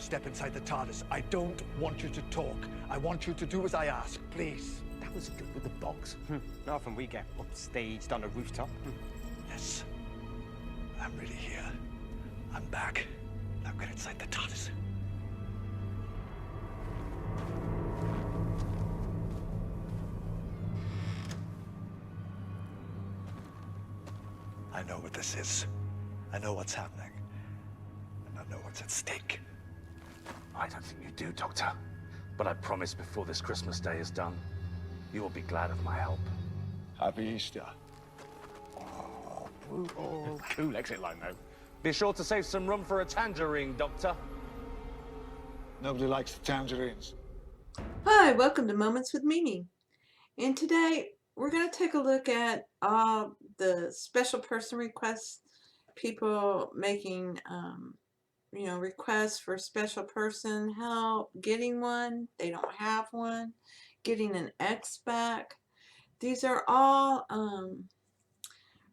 Step inside the TARDIS. I don't want you to talk. I want you to do as I ask, please. That was good with the box. Not often we get upstaged on a rooftop. Yes. I'm really here. I'm back. Now get inside the TARDIS. I know what this is. I know what's happening. And I know what's at stake. I don't think you do, Doctor. But I promise before this Christmas Day is done, you will be glad of my help. Happy Easter. Oh, cool exit line, though. Be sure to save some room for a tangerine, Doctor. Nobody likes the tangerines. Hi, welcome to Moments with Mimi. And today we're going to take a look at all the special person requests, people making requests for special person help, getting one, they don't have one, getting an ex back. These are all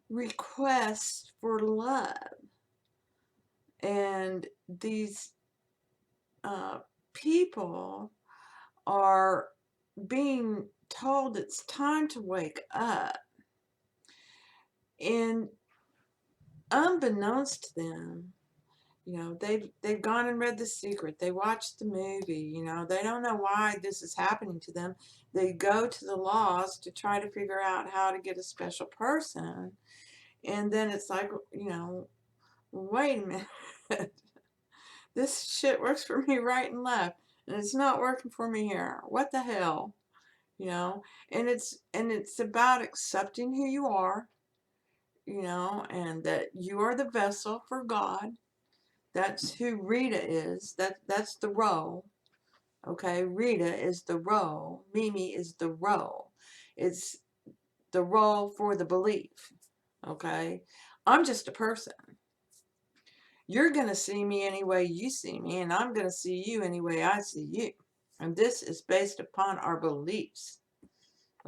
requests for love. And these people are being told it's time to wake up. And unbeknownst to them, they've gone and read The Secret. They watched the movie. They don't know why this is happening to them. They go to the laws to try to figure out how to get a special person. And then it's like, wait a minute. This shit works for me right and left. And it's not working for me here. What the hell? And it's about accepting who you are, and that you are the vessel for God. That's who Rita is. That's the role. Okay, Rita is the role. Mimi is the role. It's the role for the belief. Okay, I'm just a person. You're going to see me any way you see me, and I'm going to see you any way I see you. And this is based upon our beliefs.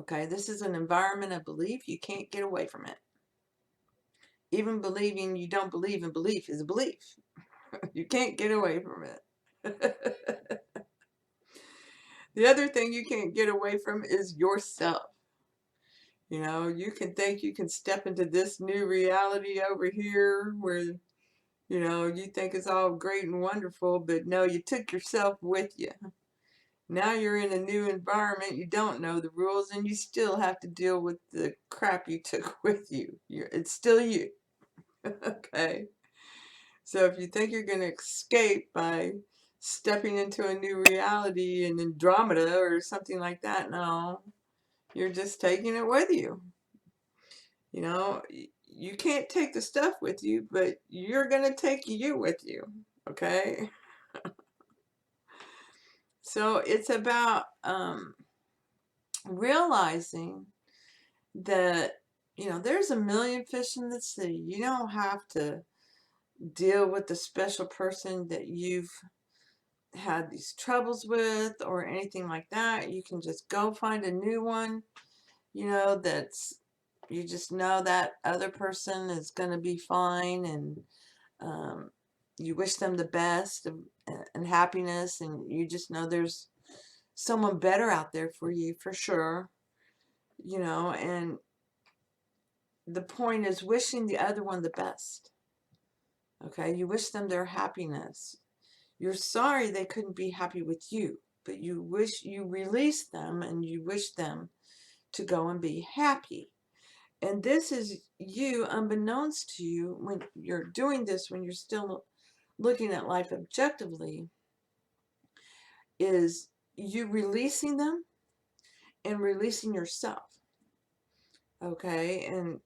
Okay, this is an environment of belief. You can't get away from it. Even believing you don't believe in belief is a belief. You can't get away from it. The other thing you can't get away from is yourself. You can think you can step into this new reality over here where, you think it's all great and wonderful, but no, you took yourself with you. Now you're in a new environment, you don't know the rules, and you still have to deal with the crap you took with you. It's still you. Okay? So if you think you're going to escape by stepping into a new reality in Andromeda or something like that, no. You're just taking it with you. You can't take the stuff with you, but you're going to take you with you. Okay? So it's about realizing that, there's a million fish in the sea. You don't have to deal with the special person that you've had these troubles with or anything like that. You can just go find a new one, that's, you just know that other person is going to be fine, and you wish them the best and happiness, and you just know there's someone better out there for you for sure, and the point is wishing the other one the best. Okay, you wish them their happiness. You're sorry they couldn't be happy with you, but you wish you release them and you wish them to go and be happy. And this is you, unbeknownst to you, when you're doing this, when you're still looking at life objectively, is you releasing them and releasing yourself. Okay, and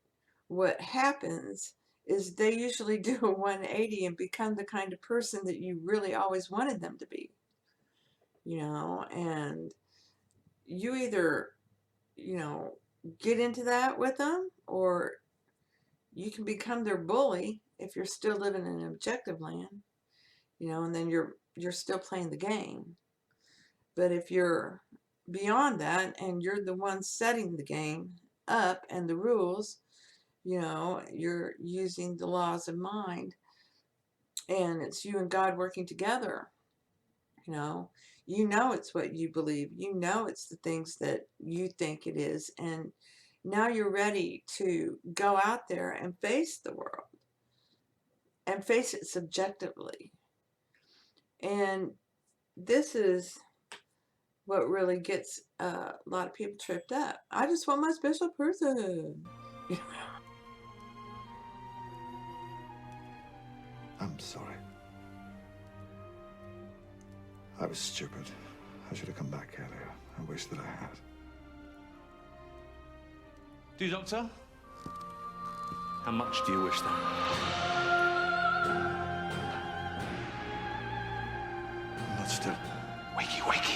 what happens is they usually do a 180 and become the kind of person that you really always wanted them to be. And you either you know, get into that with them, or you can become their bully if you're still living in an objective land, you know, and then you're still playing the game. But if you're beyond that and you're the one setting the game up and the rules, you know, you're using the laws of mind, and it's you and God working together, you know it's what you believe, you know it's the things that you think it is, and now you're ready to go out there and face the world and face it subjectively. And this is what really gets a lot of people tripped up. I just want my special person. I'm sorry. I was stupid. I should have come back earlier. I wish that I had. Do you, Doctor? How much do you wish that? I'm not still. Wakey, wakey.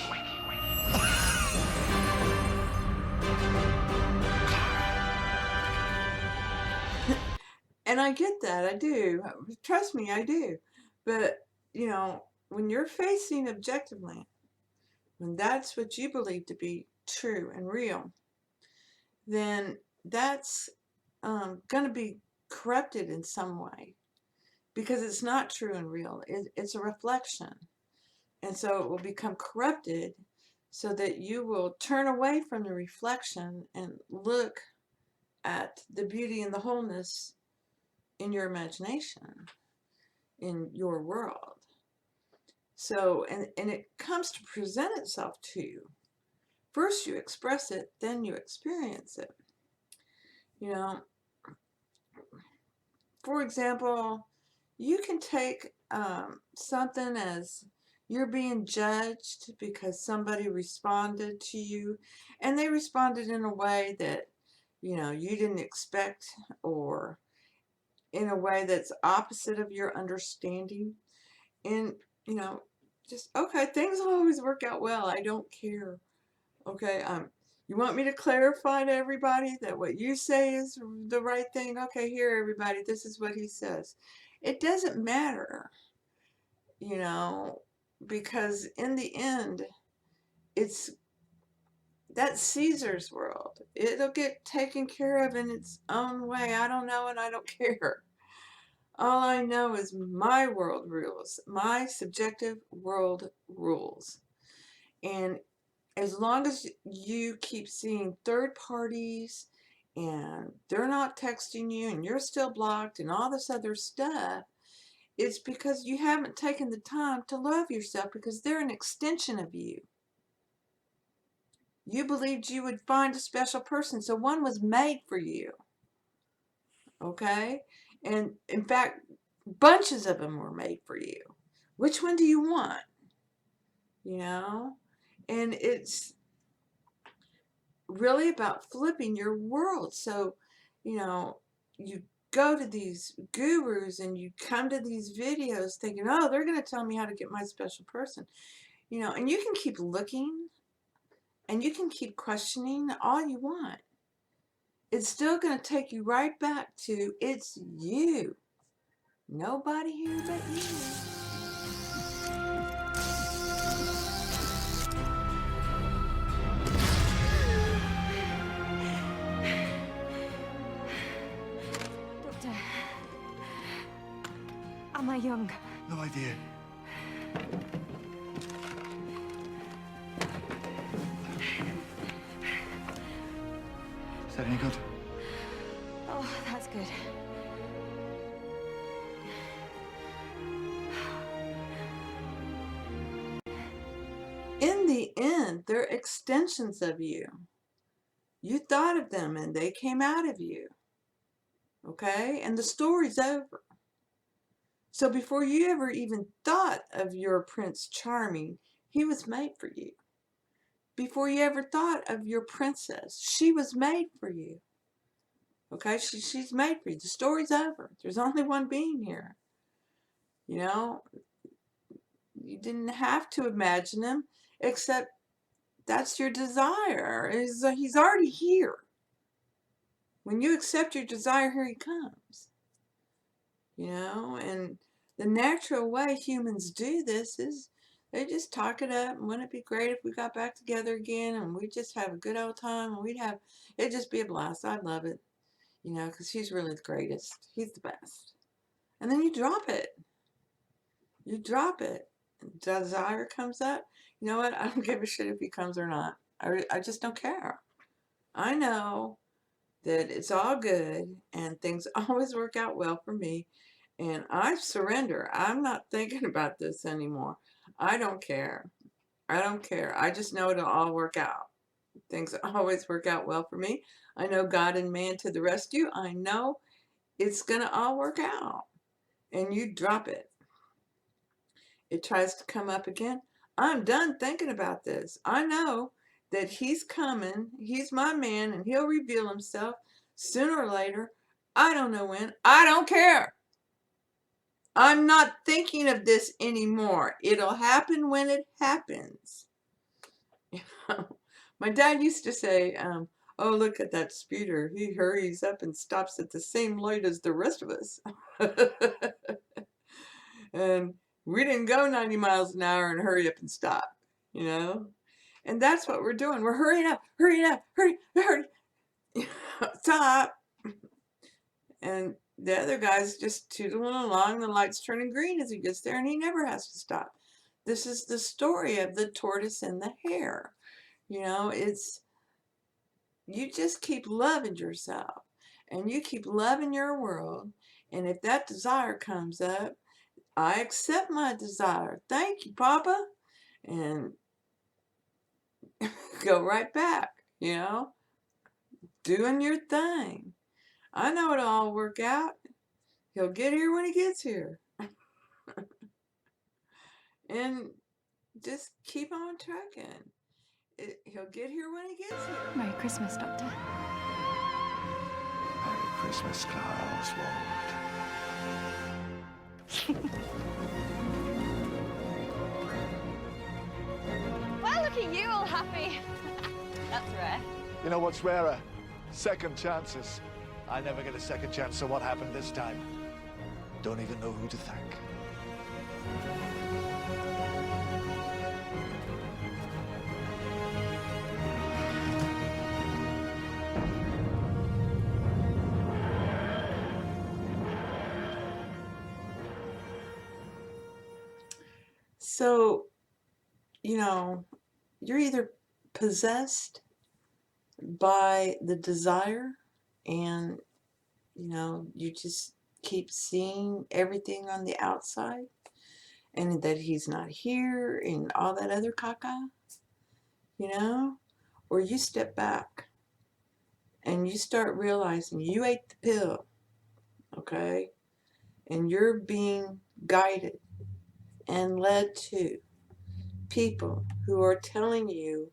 And I get that, I do. Trust me, I do. But, when you're facing objective land, when that's what you believe to be true and real, then that's going to be corrupted in some way, because it's not true and real. It's a reflection. And so it will become corrupted, so that you will turn away from the reflection and look at the beauty and the wholeness in your imagination, in your world. So, and it comes to present itself to you. First you express it, then you experience it. For example, you can take something as you're being judged because somebody responded to you, and they responded in a way that, you didn't expect, or in a way that's opposite of your understanding. And, just, okay, things will always work out well. I don't care. Okay, you want me to clarify to everybody that what you say is the right thing? Okay, here, everybody, this is what he says. It doesn't matter, because in the end, that's Caesar's world. It'll get taken care of in its own way. I don't know, and I don't care. All I know is my world rules, my subjective world rules. And as long as you keep seeing third parties and they're not texting you and you're still blocked and all this other stuff, it's because you haven't taken the time to love yourself, because they're an extension of you. You believed you would find a special person, so one was made for you. Okay? And in fact, bunches of them were made for you. Which one do you want? And it's really about flipping your world. So, you go to these gurus and you come to these videos thinking, oh, they're going to tell me how to get my special person. And you can keep looking and you can keep questioning all you want. It's still going to take you right back to it's you. Nobody here but you. Doctor, am I young? No idea. Is that any good? Oh, that's good. In the end, they're extensions of you. You thought of them and they came out of you. Okay? And the story's over. So before you ever even thought of your Prince Charming, he was made for you. Before you ever thought of your princess, she was made for you. Okay? She's made for you. The story's over. There's only one being here. You didn't have to imagine him, except that's your desire. He's already here. When you accept your desire, here he comes. You know, and the natural way humans do this is they just talk it up. And wouldn't it be great if we got back together again and we just have a good old time and it'd just be a blast. I'd love it, you know, because he's really the greatest. He's the best. And then you drop it. You drop it. Desire comes up. You know what? I don't give a shit if he comes or not. I just don't care. I know that it's all good and things always work out well for me. And I surrender. I'm not thinking about this anymore. I don't care. I don't care. I just know it'll all work out. Things always work out well for me. I know God and man to the rescue. I know it's going to all work out. And you drop it. It tries to come up again. I'm done thinking about this. I know that he's coming. He's my man and he'll reveal himself sooner or later. I don't know when. I don't care. I'm not thinking of this anymore. It'll happen when it happens. My dad used to say, oh, look at that speeder. He hurries up and stops at the same light as the rest of us. And we didn't go 90 miles an hour and hurry up and stop, you know? And that's what we're doing. We're hurrying up, hurry. Stop. And the other guy's just tootling along. The light's turning green as he gets there, and he never has to stop. This is the story of the tortoise and the hare. You know, you just keep loving yourself, and you keep loving your world. And if that desire comes up, I accept my desire. Thank you, Papa. And go right back, you know, doing your thing. I know it'll all work out. He'll get here when he gets here. And just keep on trucking. He'll get here when he gets here. Merry Christmas, Doctor. Merry Christmas, Clara Oswald. Well, look at you all happy. That's rare. You know what's rarer? Second chances. I never get a second chance, so what happened this time? Don't even know who to thank. So, you know, you're either possessed by the desire and, you know, you just keep seeing everything on the outside and that he's not here and all that other caca, you know, or you step back and you start realizing you ate the pill, okay, and you're being guided and led to people who are telling you,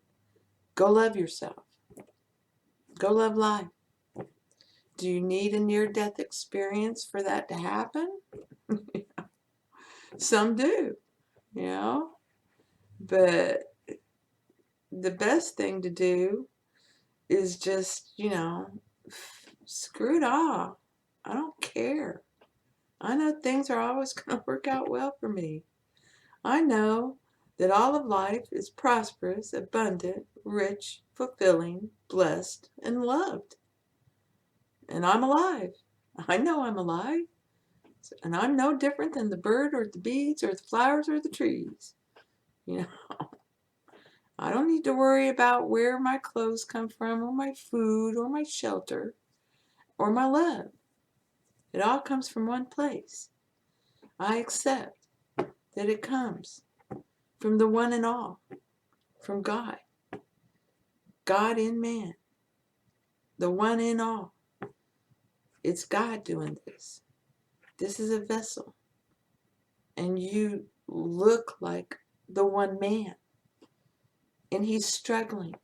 go love yourself. Go love life. Do you need a near-death experience for that to happen? Some do, you know. But the best thing to do is just, you know, screw it all. I don't care. I know things are always going to work out well for me. I know that all of life is prosperous, abundant, rich, fulfilling, blessed, and loved. And I'm alive. I know I'm alive. And I'm no different than the bird or the bees or the flowers or the trees. You know, I don't need to worry about where my clothes come from or my food or my shelter or my love. It all comes from one place. I accept that it comes from the one and all, from God. God in man, the one in all. It's God doing this. This is a vessel. And you look like the one man. And he's struggling.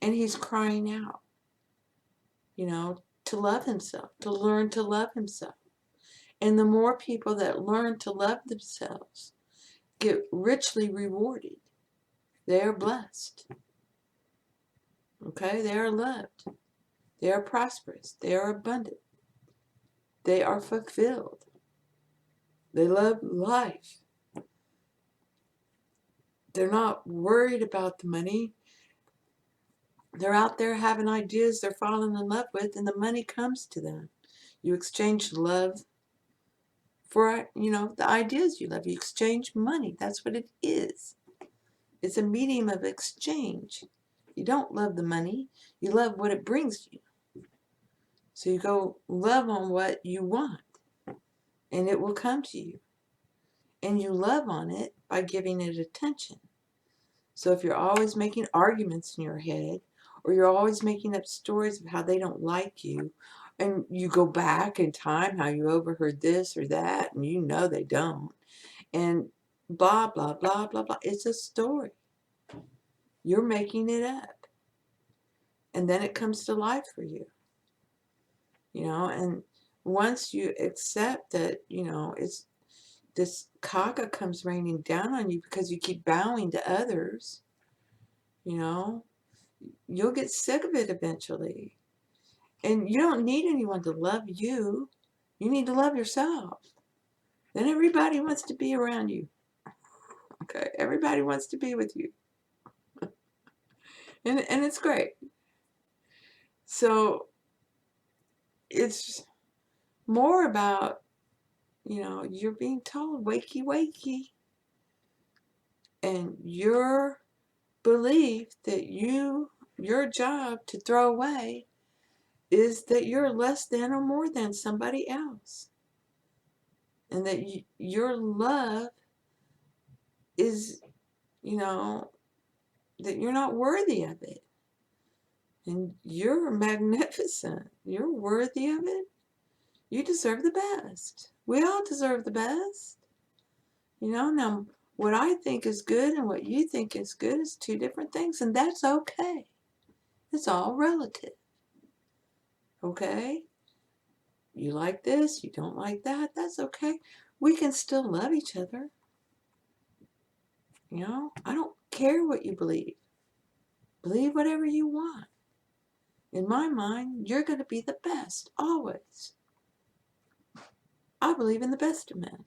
And he's crying out, you know, to love himself, to learn to love himself. And the more people that learn to love themselves get richly rewarded. They are blessed. Okay? They are loved. They are prosperous. They are abundant. They are fulfilled. They love life. They're not worried about the money. They're out there having ideas they're falling in love with, and the money comes to them. You exchange love for, the ideas you love. You exchange money. That's what it is. It's a medium of exchange. You don't love the money. You love what it brings you. So you go love on what you want, and it will come to you. And you love on it by giving it attention. So if you're always making arguments in your head, or you're always making up stories of how they don't like you, and you go back in time, how you overheard this or that, and you know they don't, and blah, blah, blah, blah, blah. It's a story. You're making it up. And then it comes to life for you. And once you accept that, it's this caca comes raining down on you because you keep bowing to others, you'll get sick of it eventually. And you don't need anyone to love you. You need to love yourself. Then everybody wants to be around you. Okay? Everybody wants to be with you. And it's great. So it's more about, you're being told, wakey, wakey. And your belief that your job to throw away is that you're less than or more than somebody else. And that your love is, that you're not worthy of it. And you're magnificent. You're worthy of it. You deserve the best. We all deserve the best. Now what I think is good and what you think is good is two different things, and that's okay. It's all relative. Okay? You like this, you don't like that, that's okay. We can still love each other. I don't care what you believe. Believe whatever you want. In my mind, you're going to be the best, always. I believe in the best of men.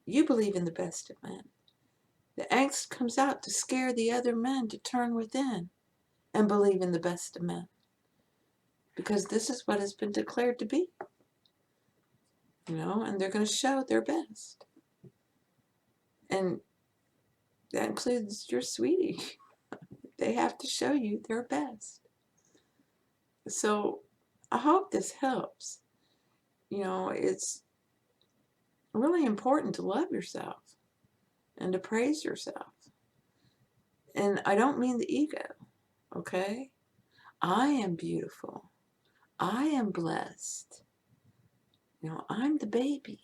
You believe in the best of men. The angst comes out to scare the other men to turn within and believe in the best of men. Because this is what has been declared to be. And they're going to show their best. And that includes your sweetie. They have to show you their best. So I hope this helps. It's really important to love yourself and to praise yourself. And I don't mean the ego, okay? I am beautiful. I am blessed. I'm the baby.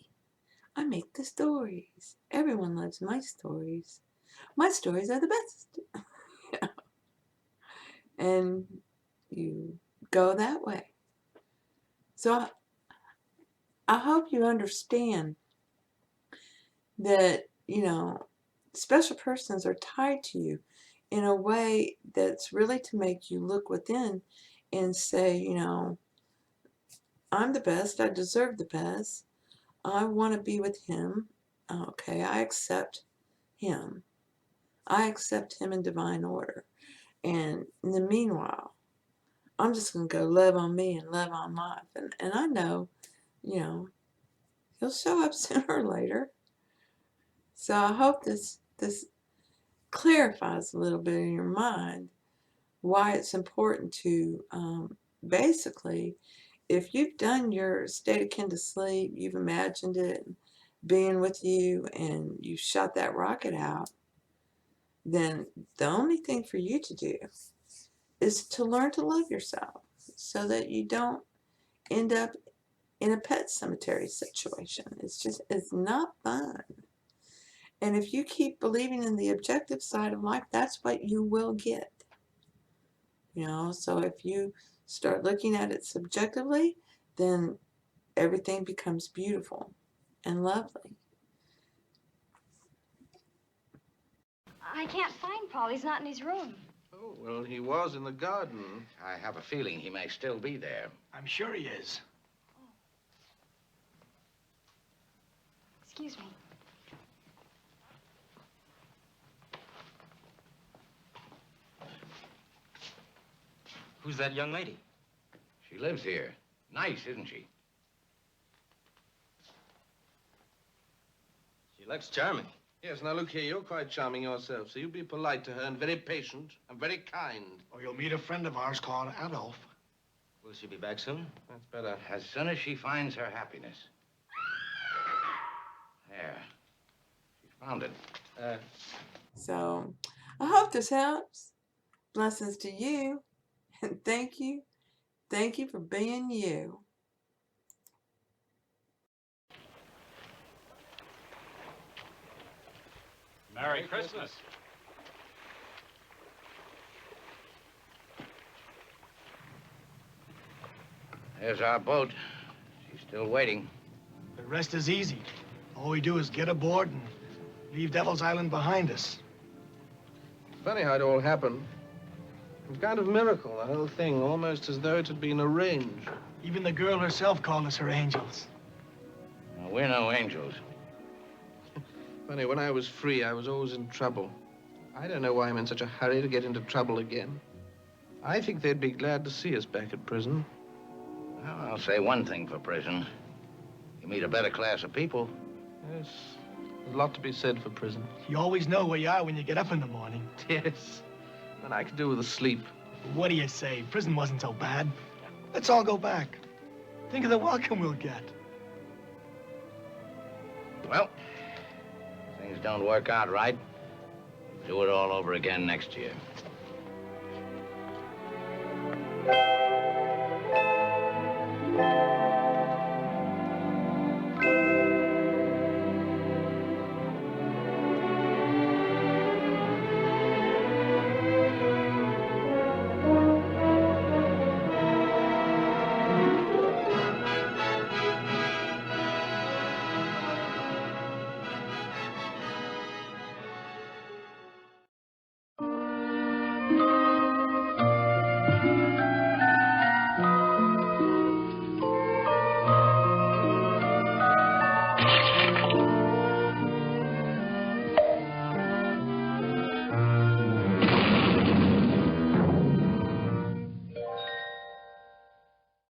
I make the stories. Everyone loves my stories. My stories are the best. And you go that way. So I hope you understand that, special persons are tied to you in a way that's really to make you look within and say, I'm the best. I deserve the best. I want to be with him. Okay, I accept him. I accept him in divine order. And in the meanwhile, I'm just going to go love on me and love on life. And I know, he'll show up sooner or later. So I hope this clarifies a little bit in your mind why it's important to basically, if you've done your state akin to sleep, you've imagined it being with you, and you shot that rocket out, then the only thing for you to do is to learn to love yourself so that you don't end up in a pet cemetery situation. It's not fun. And if you keep believing in the objective side of life, that's what you will get. So if you start looking at it subjectively, then everything becomes beautiful and lovely. I can't find Paul. He's not in his room. Oh, well, he was in the garden. I have a feeling he may still be there. I'm sure he is. Excuse me. Who's that young lady? She lives here. Nice, isn't she? She looks charming. Yes, now look here, you're quite charming yourself, so you be polite to her and very patient and very kind. Or you'll meet a friend of ours called Adolf. Will she be back soon? That's better. As soon as she finds her happiness. There. She found it. So I hope this helps. Blessings to you. And thank you. Thank you for being you. Merry Christmas. There's our boat. She's still waiting. The rest is easy. All we do is get aboard and leave Devil's Island behind us. Funny how it all happened. It's kind of miracle, the whole thing, almost as though it had been arranged. Even the girl herself called us her angels. Now, we're no angels. Funny, when I was free, I was always in trouble. I don't know why I'm in such a hurry to get into trouble again. I think they'd be glad to see us back at prison. Well, I'll say one thing for prison. You meet a better class of people. Yes, there's a lot to be said for prison. You always know where you are when you get up in the morning. Yes, and I could do with a sleep. What do you say? Prison wasn't so bad. Let's all go back. Think of the welcome we'll get. Well, if things don't work out right, do it all over again next year.